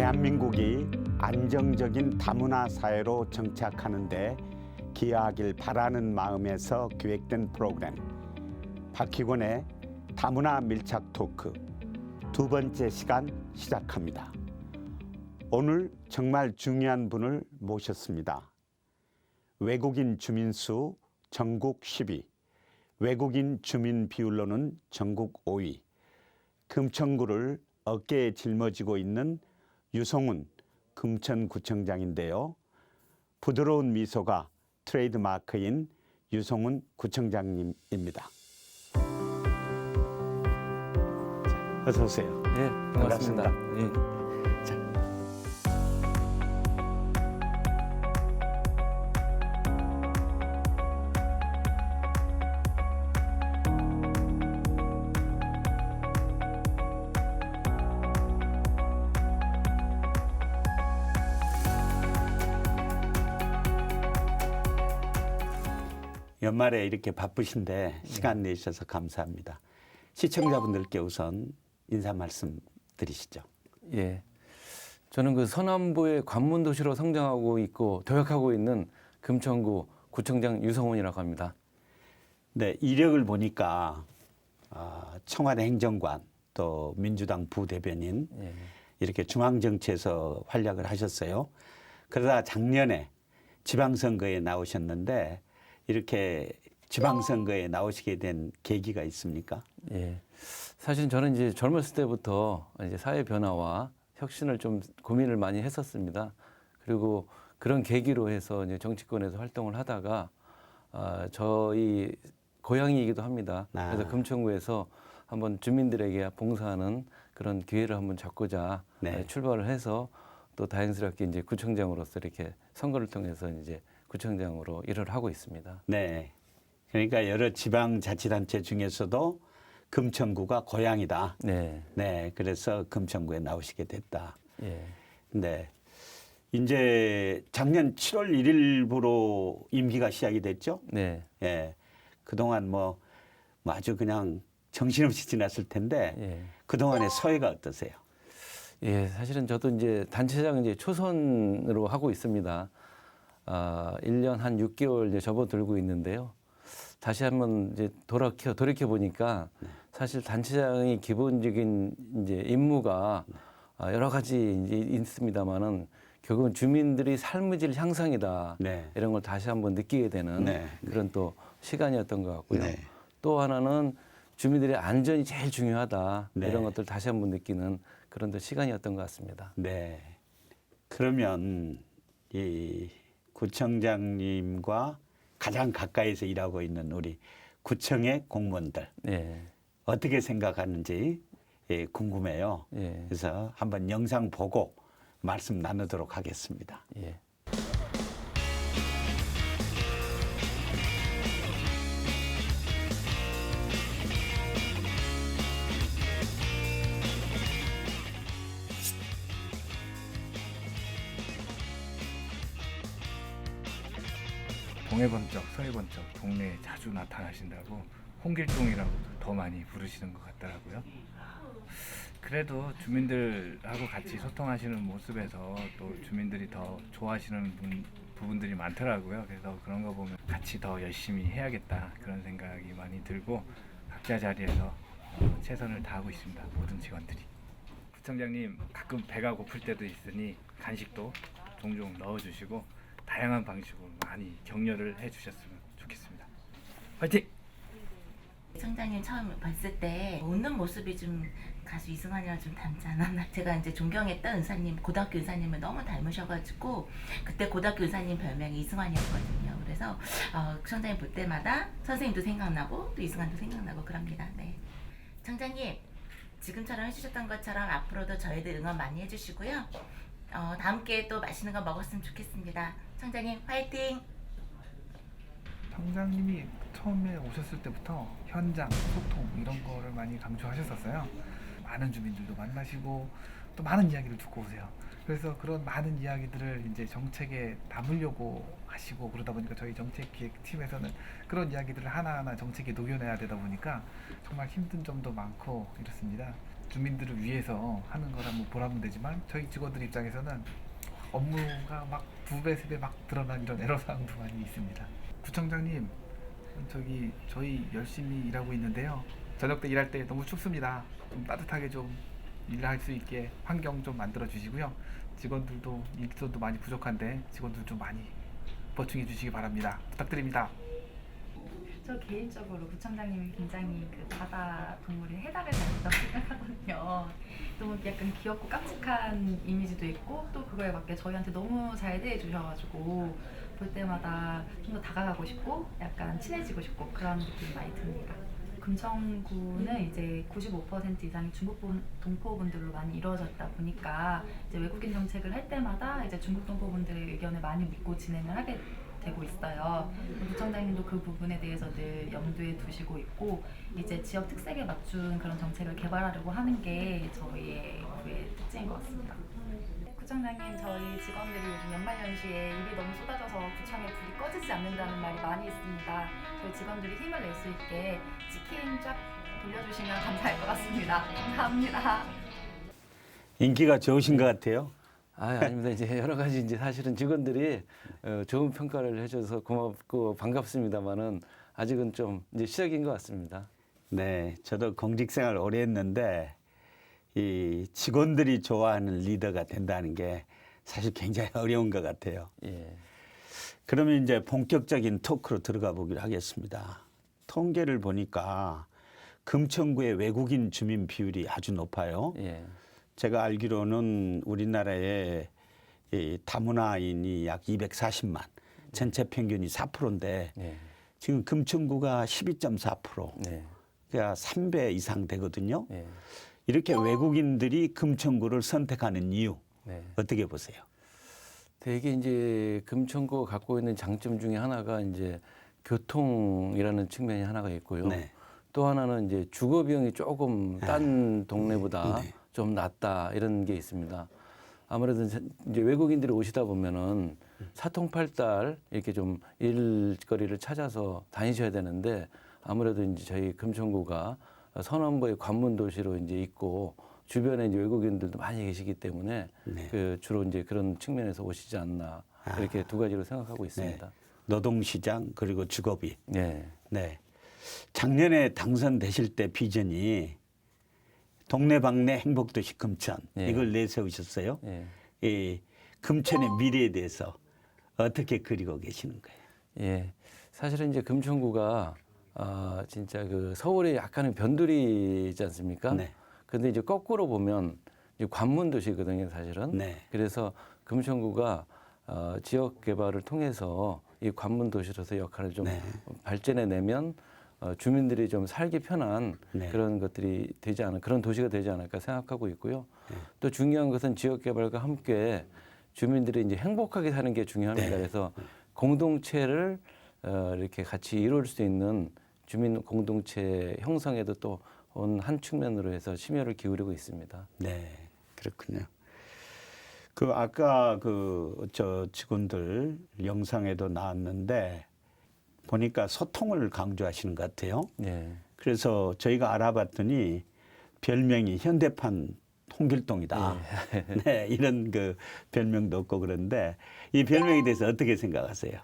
대한민국이 안정적인 다문화 사회로 정착하는데 기여하길 바라는 마음에서 기획된 프로그램 박희권의 다문화 밀착 토크 두 번째 시간 시작합니다. 오늘 정말 중요한 분을 모셨습니다. 외국인 주민 수 전국 10위, 외국인 주민 비율로는 전국 5위, 금천구를 어깨에 짊어지고 있는 유성훈 금천구청장인데요. 부드러운 미소가 트레이드 마크인 유성훈 구청장님입니다. 어서 오세요. 예, 반갑습니다. 예. 연말에 이렇게 바쁘신데 시간 내주셔서 감사합니다. 시청자분들께 우선 인사 말씀 드리시죠. 예. 저는 그 서남부의 관문 도시로 성장하고 있고 도약하고 있는 금천구 구청장 유성훈이라고 합니다. 네, 이력을 보니까 청와대 행정관 또 민주당 부대변인 예. 이렇게 중앙정치에서 활약을 하셨어요. 그러다 작년에 지방선거에 나오셨는데 이렇게 지방선거에 나오시게 된 계기가 있습니까? 예. 사실 저는 이제 젊었을 때부터 이제 사회 변화와 혁신을 좀 고민을 많이 했었습니다. 그리고 그런 계기로 해서 이제 정치권에서 활동을 하다가 저희 고향이기도 합니다. 그래서 금천구에서 한번 주민들에게 봉사하는 그런 기회를 한번 잡고자 출발을 해서 또 다행스럽게 이제 구청장으로서 이렇게 선거를 통해서 이제 구청장으로 일을 하고 있습니다. 네. 그러니까 여러 지방자치단체 중에서도 금천구가 고향이다. 네. 네. 그래서 금천구에 나오시게 됐다. 예. 네. 이제 작년 7월 1일부로 임기가 시작이 됐죠? 네. 예. 그동안 뭐 아주 그냥 정신없이 지났을 텐데 예. 그동안의 소회가 어떠세요? 예, 사실은 저도 이제 단체장 이제 초선으로 하고 있습니다. 1년 한 6개월 이제 접어들고 있는데요. 다시 한번 이제 돌이켜 보니까 사실 단체장이 기본적인 이제 임무가 여러 가지 이제 있습니다만은 결국은 주민들이 삶의 질 향상이다. 네. 이런 걸 다시 한번 느끼게 되는 그런 또 시간이었던 것 같고요. 네. 또 하나는 주민들의 안전이 제일 중요하다. 네. 이런 것들 다시 한번 느끼는 그런 또 시간이었던 것 같습니다. 네. 그러면 이 구청장님과 가장 가까이서 일하고 있는 우리 구청의 공무원들 네. 어떻게 생각하는지 궁금해요. 예. 그래서 한번 영상 보고 말씀 나누도록 하겠습니다. 예. 동해번쩍, 서해번쩍 동네에 자주 나타나신다고 홍길동이라고도 더 많이 부르시는 것 같더라고요. 그래도 주민들하고 같이 소통하시는 모습에서 또 주민들이 더 좋아하시는 부분들이 많더라고요. 그래서 그런 거 보면 같이 더 열심히 해야겠다 그런 생각이 많이 들고 각자 자리에서 최선을 다하고 있습니다. 모든 직원들이. 구청장님 가끔 배가 고플 때도 있으니 간식도 종종 넣어주시고 다양한 방식으로 많이 격려를 해주셨으면 좋겠습니다. 화이팅! 청장님 처음 봤을 때 웃는 모습이 좀 가수 이승환이랑 좀 닮지 않았나? 제가 이제 존경했던 은사님, 고등학교 은사님을 너무 닮으셔가지고 그때 고등학교 은사님 별명이 이승환이었거든요. 그래서 청장님 볼 때마다 선생님도 생각나고 또 이승환도 생각나고 그럽니다. 네. 청장님 지금처럼 해주셨던 것처럼 앞으로도 저희들 응원 많이 해주시고요. 다음 기회에 또 맛있는 거 먹었으면 좋겠습니다. 청장님 화이팅! 청장님이 처음에 오셨을 때부터 현장, 소통 이런 거를 많이 강조하셨었어요. 많은 주민들도 만나시고 또 많은 이야기를 듣고 오세요. 그래서 그런 많은 이야기들을 이제 정책에 담으려고 하시고 그러다 보니까 저희 정책기획팀에서는 그런 이야기들을 하나하나 정책에 녹여내야 되다 보니까 정말 힘든 점도 많고 이렇습니다. 주민들을 위해서 하는 거라 뭐 보라면 되지만 저희 직원들 입장에서는 업무가 막 2배, 3배 막 드러난 이런 애로사항도 많이 있습니다. 구청장님, 저희 열심히 일하고 있는데요. 저녁 때 일할 때 너무 춥습니다. 좀 따뜻하게 좀 일할 수 있게 환경 좀 만들어 주시고요. 직원들도 일손도 많이 부족한데 직원들 좀 많이 보충해 주시기 바랍니다. 부탁드립니다. 저 개인적으로 구청장님이 굉장히 그 바다 동물의 해답을 닮았다고 생각하거든요. 너무 약간 귀엽고 깜찍한 이미지도 있고 또 그거에 맞게 저희한테 너무 잘 대해주셔가지고 볼 때마다 좀 더 다가가고 싶고 약간 친해지고 싶고 그런 느낌이 많이 듭니다. 금천구는 이제 95% 이상이 중국 동포분들로 많이 이루어졌다 보니까 이제 외국인 정책을 할 때마다 이제 중국 동포분들의 의견을 많이 묻고 진행을 하게 되고 있어요. 구청장님도 그 부분에 대해서 늘 염두에 두시고 있고 이제 지역 특색에 맞춘 그런 정책을 개발하려고 하는 게 저희의 구의 특징인 것 같습니다. 구청장님, 저희 직원들이 요즘 연말연시에 일이 너무 쏟아져서 구청에 불이 꺼지지 않는다는 말이 많이 있습니다. 저희 직원들이 힘을 낼 수 있게 치킨 쫙 돌려주시면 감사할 것 같습니다. 감사합니다. 인기가 좋으신 것 같아요. 아닙니다. 이제 여러 가지 이제 사실은 직원들이 좋은 평가를 해줘서 고맙고 반갑습니다만은 아직은 좀 이제 시작인 것 같습니다. 네, 저도 공직생활 오래 했는데 이 직원들이 좋아하는 리더가 된다는 게 사실 굉장히 어려운 것 같아요. 예. 그러면 이제 본격적인 토크로 들어가 보기로 하겠습니다. 통계를 보니까 금천구의 외국인 주민 비율이 아주 높아요. 예. 제가 알기로는 우리나라에 이 다문화인이 약 240만, 전체 평균이 4%인데 예. 지금 금천구가 12.4%, 네. 그러니까 3배 이상 되거든요. 예. 이렇게 외국인들이 금천구를 선택하는 이유 네. 어떻게 보세요? 되게 이제 금천구가 갖고 있는 장점 중에 하나가 이제 교통이라는 측면이 하나가 있고요. 네. 또 하나는 이제 주거 비용이 조금 딴 동네보다 네. 좀 낮다 이런 게 있습니다. 아무래도 이제 외국인들이 오시다 보면은 사통팔달 이렇게 좀 일거리를 찾아서 다니셔야 되는데 아무래도 이제 저희 금천구가 서남부의 관문 도시로 이제 있고 주변에 이제 외국인들도 많이 계시기 때문에 네. 그 주로 이제 그런 측면에서 오시지 않나 이렇게 두 가지로 생각하고 있습니다. 노동시장 그리고 주거비. 네. 네. 작년에 당선되실 때 비전이 동네방네 행복도시 금천 네. 이걸 내세우셨어요. 예. 이 금천의 미래에 대해서 어떻게 그리고 계시는 거예요? 예. 사실은 이제 금천구가 진짜 그 서울의 약간의 변두리지 않습니까? 네. 근데 이제 거꾸로 보면 이제 관문 도시거든요, 사실은. 네. 그래서 금천구가 지역 개발을 통해서 이 관문 도시로서 역할을 좀 네. 발전해 내면 주민들이 좀 살기 편한 네. 그런 것들이 되지 않을 그런 도시가 되지 않을까 생각하고 있고요. 네. 또 중요한 것은 지역 개발과 함께 주민들이 이제 행복하게 사는 게 중요합니다. 네. 그래서 공동체를 이렇게 같이 이룰 수 있는 주민 공동체 형성에도 또 한 측면으로 해서 심혈을 기울이고 있습니다. 네, 그렇군요. 그 아까 저 직원들 영상에도 나왔는데 보니까 소통을 강조하시는 것 같아요. 네. 그래서 저희가 알아봤더니 별명이 현대판 홍길동이다. 네, 이런 그 별명도 없고 그런데 이 별명에 대해서 어떻게 생각하세요?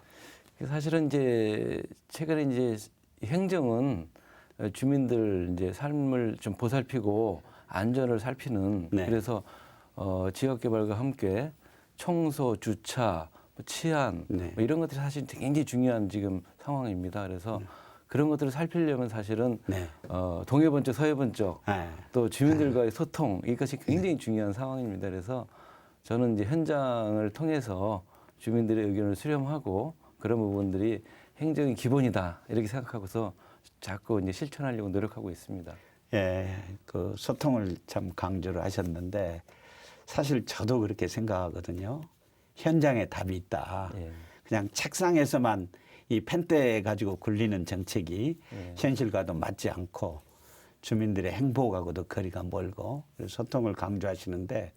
사실은 이제 최근에 이제 행정은 주민들 이제 삶을 좀 보살피고 안전을 살피는 네. 그래서 지역 개발과 함께 청소, 주차, 치안 네. 뭐 이런 것들이 사실 굉장히 중요한 지금 상황입니다. 그래서 그런 것들을 살피려면 사실은 네. 동해 번쩍 서해 번쩍 아, 또 주민들과의 소통 이것이 굉장히 중요한 상황입니다. 그래서 저는 이제 현장을 통해서 주민들의 의견을 수렴하고 그런 부분들이 행정의 기본이다 이렇게 생각하고서 자꾸 이제 실천하려고 노력하고 있습니다. 예, 그 소통을 참 강조를 하셨는데 사실 저도 그렇게 생각하거든요. 현장에 답이 있다. 예. 그냥 책상에서만 이 펜대 가지고 굴리는 정책이 예. 현실과도 맞지 않고 주민들의 행복하고도 거리가 멀고 소통을 강조하시는데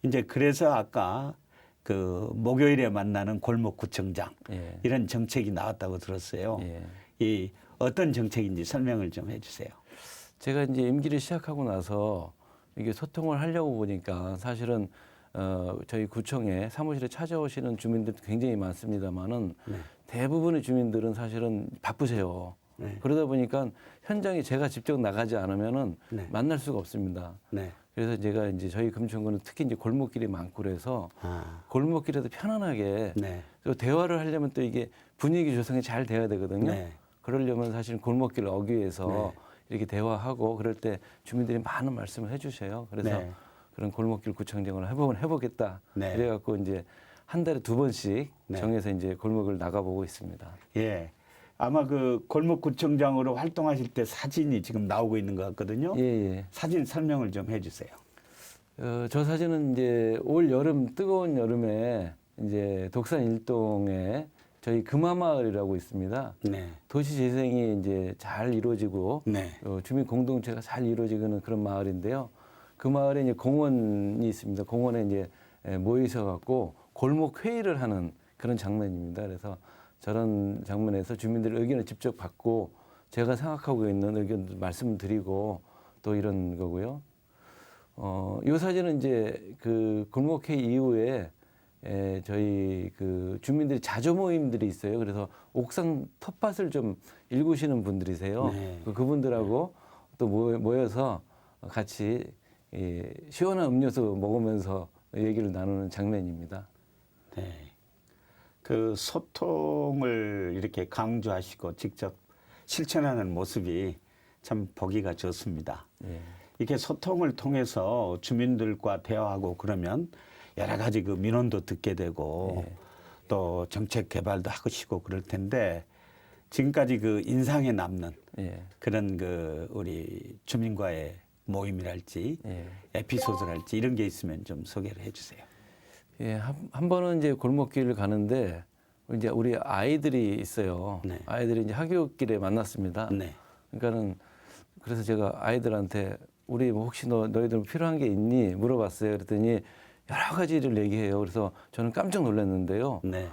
이제 그래서 아까 그 목요일에 만나는 골목구청장 예. 이런 정책이 나왔다고 들었어요. 예. 이 어떤 정책인지 설명을 좀 해주세요. 제가 이제 임기를 시작하고 나서 이게 소통을 하려고 보니까 사실은 저희 구청에 사무실에 찾아오시는 주민들도 굉장히 많습니다만은 네. 대부분의 주민들은 사실은 바쁘세요. 네. 그러다 보니까 현장에 제가 직접 나가지 않으면은 네. 만날 수가 없습니다. 네. 그래서 제가 이제 저희 금천구는 특히 이제 골목길이 많고 그래서 아, 골목길에도 편안하게 네. 또 대화를 하려면 또 이게 분위기 조성이 잘 돼야 되거든요. 네. 그러려면 사실 골목길을 어기 위해서 네. 이렇게 대화하고 그럴 때 주민들이 많은 말씀을 해주세요. 그래서 네. 그런 골목길 구청장을 해보겠다. 네. 그래갖고 이제 한 달에 2번씩 네. 정해서 이제 골목을 나가보고 있습니다. 예. 아마 그 골목구청장으로 활동하실 때 사진이 지금 나오고 있는 것 같거든요. 예, 예. 사진 설명을 좀 해주세요. 저 사진은 이제 올 여름 뜨거운 여름에 이제 독산 일동에 저희 금화마을이라고 있습니다. 네. 도시 재생이 이제 잘 이루어지고 네. 주민 공동체가 잘 이루어지는 그런 마을인데요. 그 마을에 이제 공원이 있습니다. 공원에 이제 모이셔 갖고 골목 회의를 하는 그런 장면입니다. 그래서 저런 장면에서 주민들의 의견을 직접 받고 제가 생각하고 있는 의견도 말씀드리고 또 이런 거고요. 이 사진은 이제 그 골목회의 이후에 저희 그 주민들이 자조 모임들이 있어요. 그래서 옥상 텃밭을 좀 일구시는 분들이세요. 네. 그분들하고 또 모여서 같이 시원한 음료수 먹으면서 얘기를 나누는 장면입니다. 네. 그 소통을 이렇게 강조하시고 직접 실천하는 모습이 참 보기가 좋습니다. 예. 이렇게 소통을 통해서 주민들과 대화하고 그러면 여러 가지 그 민원도 듣게 되고 예. 또 정책 개발도 하시고 그럴 텐데 지금까지 그 인상에 남는 예. 그런 그 우리 주민과의 모임이랄지 예. 에피소드랄지 이런 게 있으면 좀 소개를 해주세요. 예, 한 번은 이제 골목길을 가는데 이제 우리 아이들이 있어요. 네. 아이들이 이제 하굣길에 만났습니다. 네. 그러니까는 그래서 제가 아이들한테 우리 뭐 혹시 너희들 필요한 게 있니 물어봤어요. 그랬더니 여러 가지를 얘기해요. 그래서 저는 깜짝 놀랐는데요. 네.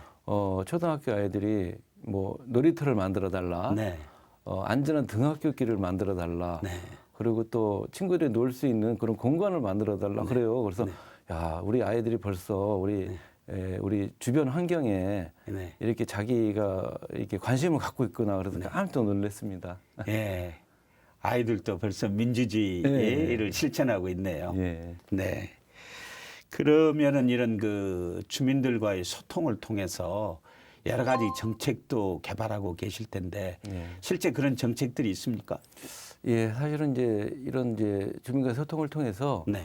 초등학교 아이들이 뭐 놀이터를 만들어 달라. 네. 안전한 등하굣길을 만들어 달라. 네. 그리고 또 친구들이 놀 수 있는 그런 공간을 만들어 달라 그래요. 그래서 네. 야, 우리 아이들이 벌써 우리 주변 환경에 네. 이렇게 자기가 이렇게 관심을 갖고 있구나. 그래서 깜짝 놀랐습니다. 예. 아이들도 벌써 민주주의를 네. 실천하고 있네요. 예. 네. 그러면은 이런 그 주민들과의 소통을 통해서 여러 가지 정책도 개발하고 계실 텐데 예. 실제 그런 정책들이 있습니까? 예, 사실은 이제 이런 이제 주민과 소통을 통해서 네.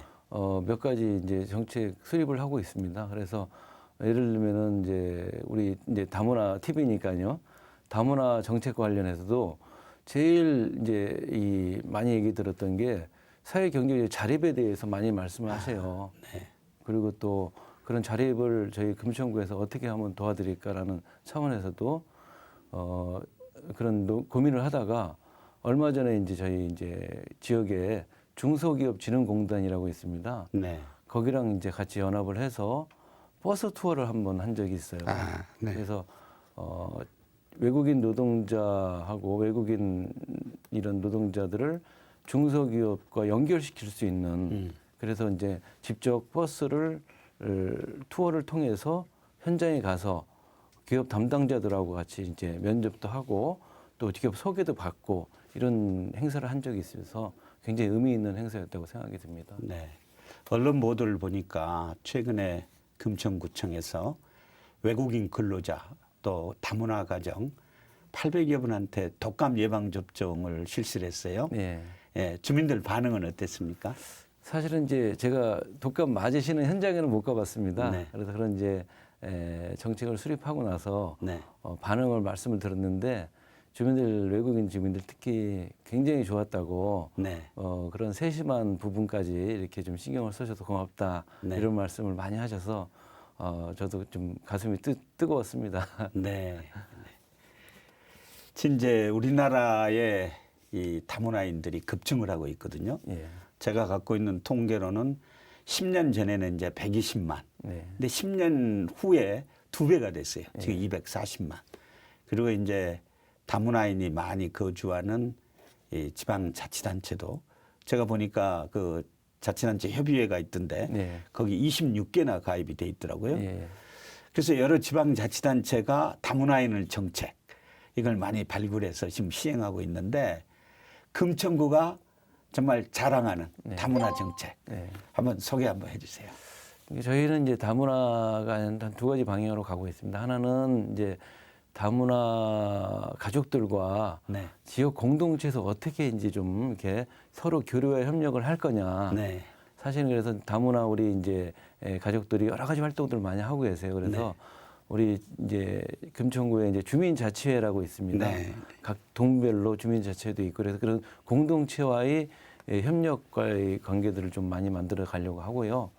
몇 가지 이제 정책 수립을 하고 있습니다. 그래서 예를 들면은 이제 우리 이제 다문화 TV니까요. 다문화 정책과 관련해서도 제일 이제 많이 얘기 들었던 게 사회 경제적 자립에 대해서 많이 말씀을 하세요. 네. 그리고 또 그런 자립을 저희 금천구에서 어떻게 하면 도와드릴까라는 차원에서도 그런 고민을 하다가 얼마 전에 이제 저희 이제 지역에 중소기업진흥공단이라고 있습니다. 네. 거기랑 이제 같이 연합을 해서 버스 투어를 한번 한 적이 있어요. 아, 네. 그래서 외국인 노동자하고 외국인 이런 노동자들을 중소기업과 연결시킬 수 있는 그래서 이제 직접 버스를 투어를 통해서 현장에 가서 기업 담당자들하고 같이 이제 면접도 하고 또 기업 소개도 받고 이런 행사를 한 적이 있어서 굉장히 의미 있는 행사였다고 생각이 듭니다. 네. 언론 보도를 보니까 최근에 금천구청에서 외국인 근로자 또 다문화 가정 800여 분한테 독감 예방 접종을 실시를 했어요. 네. 예, 주민들 반응은 어땠습니까? 사실은 이제 제가 독감 맞으시는 현장에는 못 가봤습니다. 네. 그래서 그런 이제 정책을 수립하고 나서 네. 반응을 말씀을 들었는데 주민들 외국인 주민들 특히 굉장히 좋았다고 네. 그런 세심한 부분까지 이렇게 좀 신경을 쓰셔서 고맙다 네. 이런 말씀을 많이 하셔서 저도 좀 가슴이 뜨거웠습니다. 네. 이제 우리나라의 이 다문화인들이 급증을 하고 있거든요. 예. 제가 갖고 있는 통계로는 10년 전에는 이제 120만. 네. 근데 10년 후에 2배가 됐어요. 예. 지금 240만. 그리고 이제 다문화인이 많이 거주하는 이 지방자치단체도 제가 보니까 그 자치단체 협의회가 있던데 네. 거기 26개나 가입이 돼 있더라고요. 예. 그래서 여러 지방자치단체가 다문화인을 정책 이걸 많이 발굴해서 지금 시행하고 있는데 금천구가 정말 자랑하는 네. 다문화 정책 네. 한번 소개 한번 해주세요. 저희는 이제 다문화가 한 두 가지 방향으로 가고 있습니다. 하나는 이제 다문화 가족들과 네, 지역 공동체에서 어떻게 이제 좀 이렇게 서로 교류와 협력을 할 거냐. 네, 사실은 그래서 다문화 우리 이제 가족들이 여러 가지 활동들을 많이 하고 계세요. 그래서 네. 우리 이제 금천구에 이제 주민자치회라고 있습니다. 네. 각 동별로 주민자치회도 있고 그래서 그런 공동체와의 협력과의 관계들을 좀 많이 만들어 가려고 하고요.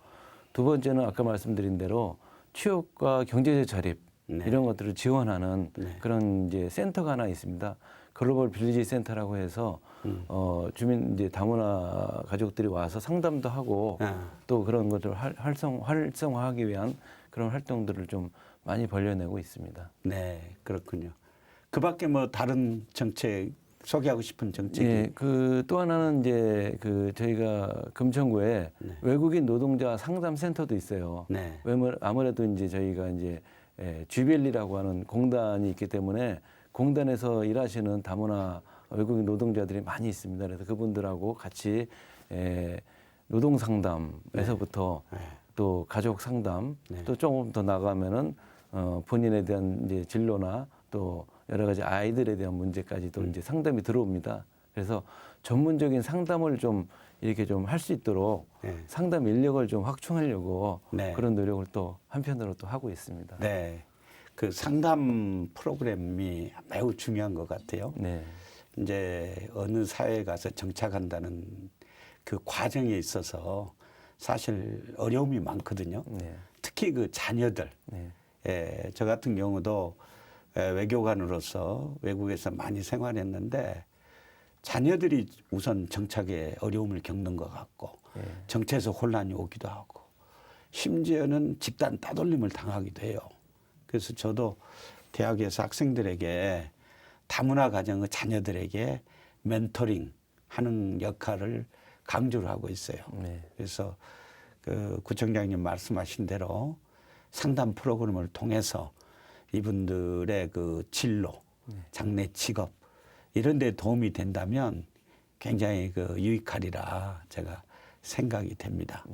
두 번째는 아까 말씀드린 대로 취업과 경제적 자립 네. 이런 것들을 지원하는 네. 그런 이제 센터가 하나 있습니다. 글로벌 빌리지 센터라고 해서 주민 이제 다문화 가족들이 와서 상담도 하고 아, 또 그런 것들을 활성화하기 위한 그런 활동들을 좀 많이 벌려내고 있습니다. 네, 그렇군요. 그밖에 뭐 다른 정책 소개하고 싶은 정책이 예, 그 또 하나는 이제 그 저희가 금천구에 네. 외국인 노동자 상담 센터도 있어요. 네, 아무래도 이제 저희가 이제 쥐벨리라고 하는 공단이 있기 때문에 공단에서 일하시는 다문화 외국인 노동자들이 많이 있습니다. 그래서 그분들하고 같이 노동 상담에서부터 네. 또 가족 상담, 네. 또 조금 더 나가면은 본인에 대한 이제 진로나 또 여러 가지 아이들에 대한 문제까지도 이제 상담이 들어옵니다. 그래서 전문적인 상담을 좀 이렇게 좀 할 수 있도록 네. 상담 인력을 좀 확충하려고 네. 그런 노력을 또 한편으로 또 하고 있습니다. 네, 그 상담 프로그램이 매우 중요한 것 같아요. 네. 이제 어느 사회에 가서 정착한다는 그 과정에 있어서 사실 어려움이 많거든요. 네. 특히 그 자녀들, 네. 저 같은 경우도 외교관으로서 외국에서 많이 생활했는데 자녀들이 우선 정착에 어려움을 겪는 것 같고 네. 정체에서 혼란이 오기도 하고 심지어는 집단 따돌림을 당하기도 해요. 그래서 저도 대학에서 학생들에게 다문화 가정의 자녀들에게 멘토링 하는 역할을 강조를 하고 있어요. 네. 그래서 그 구청장님 말씀하신 대로 상담 프로그램을 통해서 이분들의 그 진로, 장래 직업 이런 데 도움이 된다면 굉장히 그 유익하리라 제가 생각이 됩니다.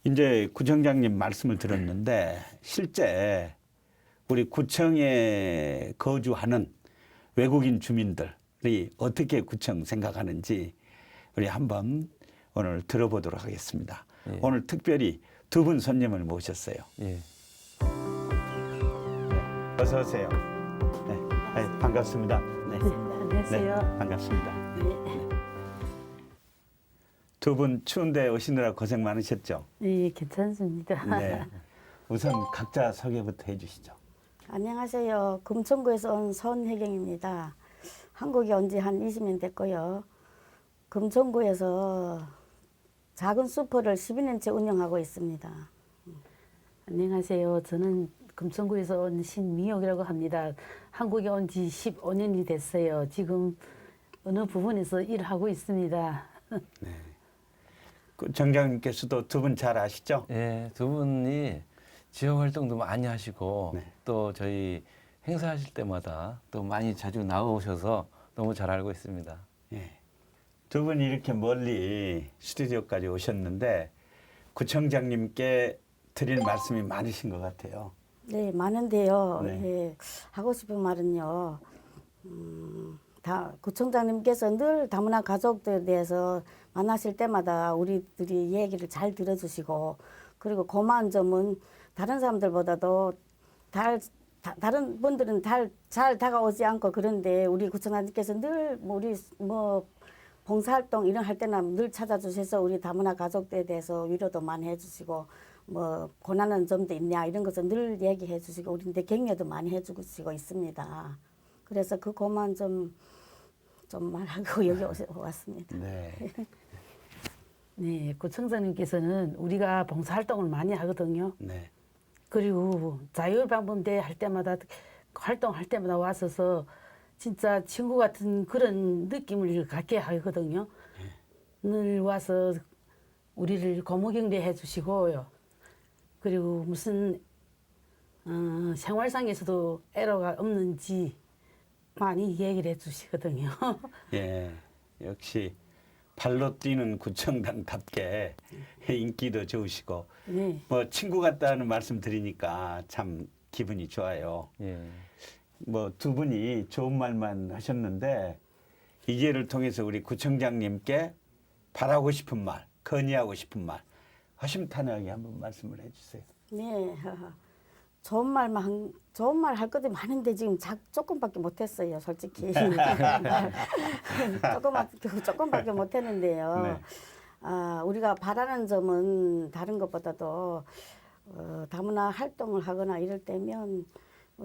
이제 구청장님 말씀을 들었는데 실제 우리 구청에 거주하는 외국인 주민들이 어떻게 구청 생각하는지 우리 한번 오늘 들어보도록 하겠습니다. 예. 오늘 특별히 두 분 손님을 모셨어요. 예. 어서 오세요. 네, 반갑습니다. 네. 안녕하세요. 네, 반갑습니다. 두 분 추운데 오시느라 고생 많으셨죠? 네, 괜찮습니다. 네. 우선 각자 소개부터 해주시죠. 안녕하세요. 금천구에서 온 손혜경입니다. 한국에 온 지 한 20년 됐고요. 금천구에서 작은 슈퍼를 12년째 운영하고 있습니다. 안녕하세요. 저는 금천구에서 온 신미옥이라고 합니다. 한국에 온 지 15년이 됐어요. 지금 어느 부분에서 일하고 있습니다. 정장님께서도 두 분 잘 아시죠? 예, 두 분이 지역 활동도 많이 하시고 네. 또 저희 행사하실 때마다 또 많이 자주 나오셔서 너무 잘 알고 있습니다. 예. 두 분이 이렇게 멀리 스튜디오까지 오셨는데 구청장님께 드릴 말씀이 많으신 것 같아요. 네, 많은데요. 네. 예, 하고 싶은 말은요. 구청장님께서 늘 다문화 가족들에 대해서 만나실 때마다 우리들이 얘기를 잘 들어주시고 그리고 고마운 점은 다른 사람들보다도 다른 분들은 잘 다가오지 않고 그런데 우리 구청장님께서 늘 우리 봉사활동 이런 할 때나 늘 찾아주셔서 우리 다문화 가족들에 대해서 위로도 많이 해주시고 고난한 점도 있냐 이런 것을 늘 얘기해 주시고 우리한테 격려도 많이 해주시고 있습니다. 그래서 그 고마운 점 좀 말하고 여기 왔습니다. 네. 네, 구청장님께서는 우리가 봉사활동을 많이 하거든요. 네. 그리고 자율방범대 할 때마다 활동할 때마다 와서서 진짜 친구 같은 그런 느낌을 갖게 하거든요. 늘 와서 우리를 고무경례해 주시고요. 그리고 무슨 생활상에서도 애로가 없는지 많이 얘기를 해주시거든요. 예, 역시 발로 뛰는 구청장답게 인기도 좋으시고 네. 뭐 친구 같다는 말씀 드리니까 참 기분이 좋아요. 예. 뭐 두 분이 좋은 말만 하셨는데 이 기회를 통해서 우리 구청장님께 바라고 싶은 말, 건의하고 싶은 말 허심탄회하게 한번 말씀을 해주세요. 네. 좋은 말 할 것이 많은데 지금 조금밖에 못했어요, 솔직히. 조금밖에 못했는데요. 네. 우리가 바라는 점은 다른 것보다도 다문화 활동을 하거나 이럴 때면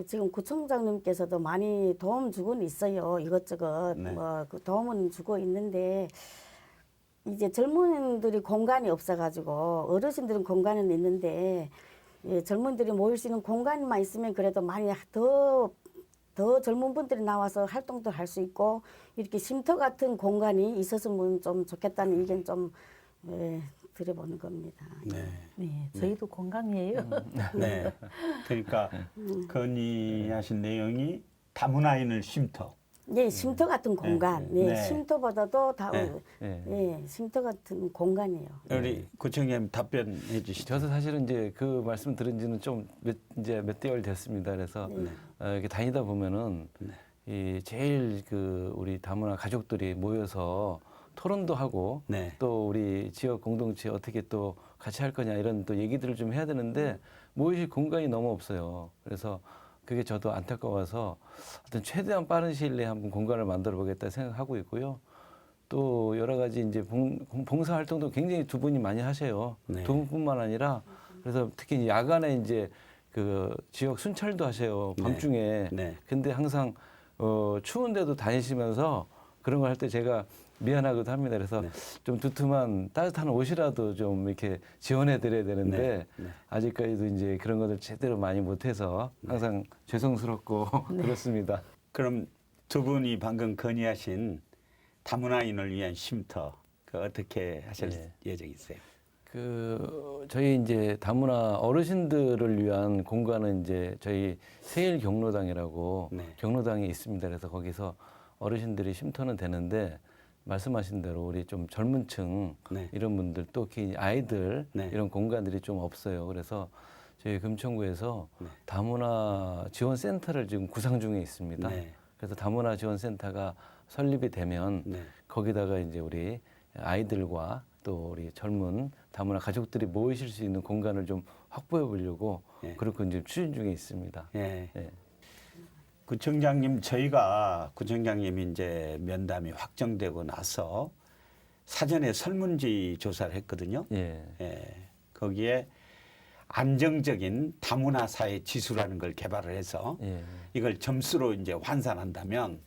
지금 구청장님께서도 많이 도움 주고는 있어요. 이것저것 네. 그 도움은 주고 있는데 이제 젊은이들이 공간이 없어가지고 어르신들은 공간은 있는데 젊은이들이 모일 수 있는 공간만 있으면 그래도 많이 더 젊은 분들이 나와서 활동도 할 수 있고 이렇게 쉼터 같은 공간이 있었으면 좀 좋겠다는 의견 좀 드려보는 겁니다. 네. 네, 저희도 공감이에요. 네. 그러니까 건의하신 내용이 다문화인을 쉼터. 네, 쉼터 같은 공간. 네, 네. 쉼터보다도 네. 쉼터 같은 공간이에요. 우리 구청장님 답변해 주시죠. 저도 사실은 이제 그 말씀 들은 지는 좀 이제 몇 개월 됐습니다. 그래서 네. 이렇게 다니다 보면은 이 제일 그 우리 다문화 가족들이 모여서 토론도 하고 네. 또 우리 지역 공동체 어떻게 또 같이 할 거냐 이런 또 얘기들을 좀 해야 되는데 모이실 공간이 너무 없어요. 그래서 그게 저도 안타까워서 어떤 최대한 빠른 시일 내에 한번 공간을 만들어 보겠다 생각하고 있고요. 또 여러 가지 이제 봉사 활동도 굉장히 두 분이 많이 하셔요. 네. 두 분뿐만 아니라 그래서 특히 야간에 이제 그 지역 순찰도 하셔요. 밤중에. 네. 근데 항상 추운데도 다니시면서 그런 걸 할 때 제가 미안하기도 합니다. 그래서 네. 좀 두툼한 따뜻한 옷이라도 좀 이렇게 지원해 드려야 되는데 네. 아직까지도 이제 그런 것을 제대로 많이 못해서 항상 죄송스럽고 그렇습니다. 그럼 두 분이 방금 건의하신 다문화인을 위한 쉼터 그 어떻게 하실 네. 예정이세요? 그 저희 이제 다문화 어르신들을 위한 공간은 이제 저희 세일 경로당이라고 네. 경로당이 있습니다. 그래서 거기서 어르신들이 쉼터는 되는데 말씀하신 대로 우리 좀 젊은층 네. 이런 분들 또 특히 아이들 네. 이런 공간들이 좀 없어요. 그래서 저희 금천구에서 네. 다문화 지원센터를 지금 구상 중에 있습니다. 네. 그래서 다문화 지원센터가 설립이 되면 네. 거기다가 이제 우리 아이들과 또 우리 젊은 다문화 가족들이 모이실 수 있는 공간을 좀 확보해 보려고 예. 그렇게 이제 추진 중에 있습니다. 예. 예. 구청장님 저희가 구청장님이 이제 면담이 확정되고 나서 사전에 설문지 조사를 했거든요. 예. 예. 거기에 안정적인 다문화 사회 지수라는 걸 개발을 해서 예. 이걸 점수로 이제 환산한다면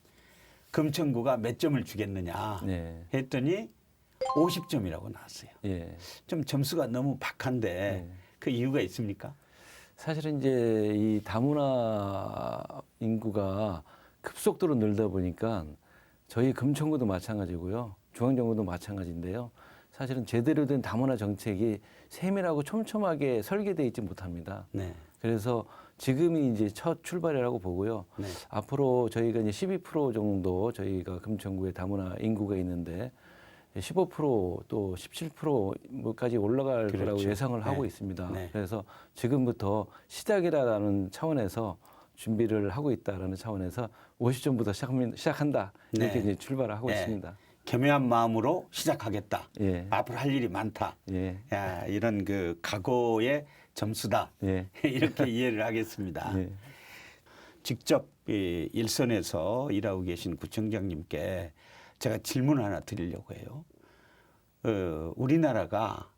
금천구가 몇 점을 주겠느냐 네. 했더니 50점이라고 나왔어요. 예. 좀 점수가 너무 박한데 네. 그 이유가 있습니까? 사실은 이제 이 다문화 인구가 급속도로 늘다 보니까 저희 금천구도 마찬가지고요. 중앙정부도 마찬가지인데요. 사실은 제대로 된 다문화 정책이 세밀하고 촘촘하게 설계되어 있지 못합니다. 네. 그래서 지금이 이제 첫 출발이라고 보고요. 네. 앞으로 저희가 이제 12% 정도 저희가 금천구에 다문화 인구가 있는데 15%또 17%까지 올라갈 그렇죠. 거라고 예상을 하고 네. 있습니다. 네. 그래서 지금부터 시작이라는 차원에서 준비를 하고 있다라는 차원에서 50점부터 시작한다 이렇게 네. 이제 출발을 하고 네. 있습니다. 겸허한 마음으로 시작하겠다. 예, 앞으로 할 일이 많다. 예, 야, 이런 그 각오의 점수다. 예, 이렇게 이해를 하겠습니다. 예. 직접 이 일선에서 일하고 계신 구청장님께 제가 질문 하나 드리려고 해요. 우리나라가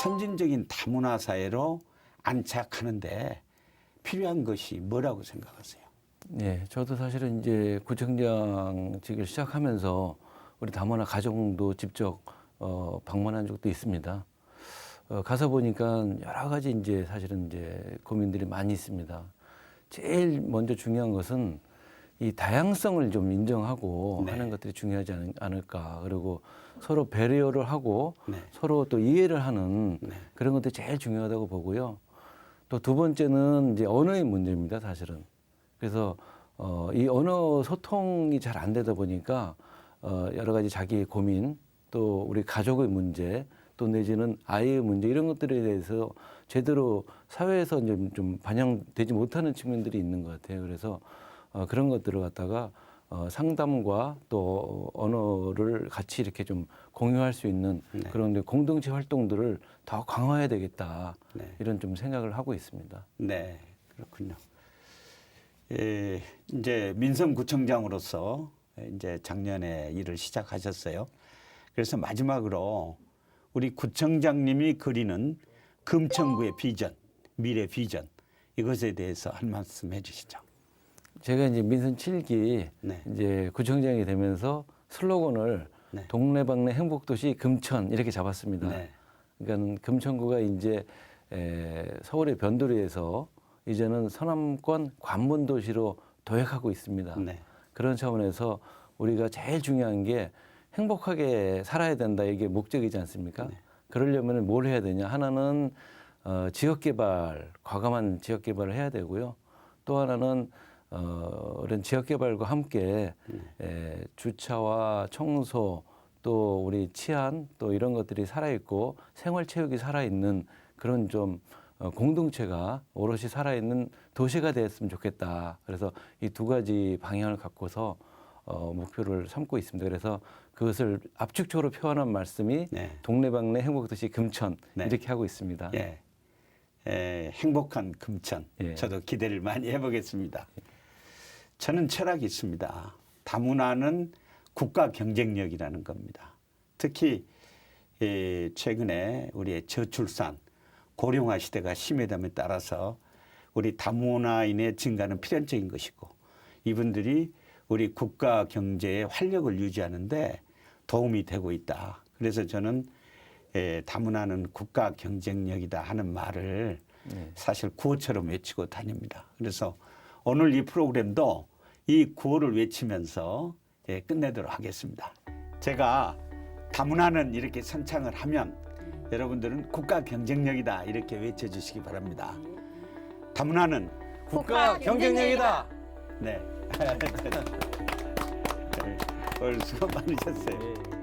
선진적인 다문화 사회로 안착하는데 필요한 것이 뭐라고 생각하세요? 네, 저도 사실은 이제 구청장직을 시작하면서 우리 다문화 가정도 직접 방문한 적도 있습니다. 가서 보니까 여러 가지 이제 사실은 이제 고민들이 많이 있습니다. 제일 먼저 중요한 것은 이 다양성을 좀 인정하고 네. 하는 것들이 중요하지 않을까. 그리고 서로 배려를 하고 네. 서로 또 이해를 하는 네. 그런 것들이 제일 중요하다고 보고요. 또 두 번째는 이제 언어의 문제입니다, 사실은. 그래서 이 언어 소통이 잘 안 되다 보니까 여러 가지 자기의 고민, 또 우리 가족의 문제, 또 내지는 아이의 문제 이런 것들에 대해서 제대로 사회에서 이제 좀 반영되지 못하는 측면들이 있는 것 같아요. 그래서 그런 것들을 갖다가 상담과 또 언어를 같이 이렇게 좀 공유할 수 있는 네. 그런 이제 공동체 활동들을 더 강화해야 되겠다. 네. 이런 좀 생각을 하고 있습니다. 네, 그렇군요. 이제 민성구청장으로서 이제 작년에 일을 시작하셨어요. 그래서 마지막으로 우리 구청장님이 그리는 금천구의 비전, 미래 비전 이것에 대해서 한 말씀 해주시죠. 제가 이제 민선 7기 네. 이제 구청장이 되면서 슬로건을 네. 동네방네 행복도시 금천 이렇게 잡았습니다. 네. 그러니까 금천구가 이제 서울의 변두리에서 이제는 서남권 관문 도시로 도약하고 있습니다. 네. 그런 차원에서 우리가 제일 중요한 게 행복하게 살아야 된다 이게 목적이지 않습니까? 네. 그러려면 뭘 해야 되냐? 하나는 지역개발, 과감한 지역개발을 해야 되고요. 또 하나는 이런 지역개발과 함께 주차와 청소 또 우리 치안 또 이런 것들이 살아있고 생활체육이 살아있는 그런 좀 공동체가 오롯이 살아있는 도시가 됐으면 좋겠다. 그래서 이 두 가지 방향을 갖고서 목표를 삼고 있습니다. 그래서 그것을 압축적으로 표현한 말씀이 네. 동네방네 행복도시 금천 네. 이렇게 하고 있습니다. 예. 행복한 금천. 예. 저도 기대를 많이 해보겠습니다. 저는 철학이 있습니다. 다문화는 국가 경쟁력이라는 겁니다. 특히 최근에 우리의 저출산, 고령화 시대가 심해됨에 따라서 우리 다문화인의 증가는 필연적인 것이고 이분들이 우리 국가 경제의 활력을 유지하는데 도움이 되고 있다. 그래서 저는 다문화는 국가 경쟁력이다 하는 말을 사실 구호처럼 외치고 다닙니다. 그래서 오늘 이 프로그램도 이 구호를 외치면서 끝내도록 하겠습니다. 제가 다문화는 이렇게 선창을 하면 여러분들은 국가 경쟁력이다 이렇게 외쳐주시기 바랍니다. 다문화는 국가 경쟁력이다. 네. 오늘 수고 많으셨어요.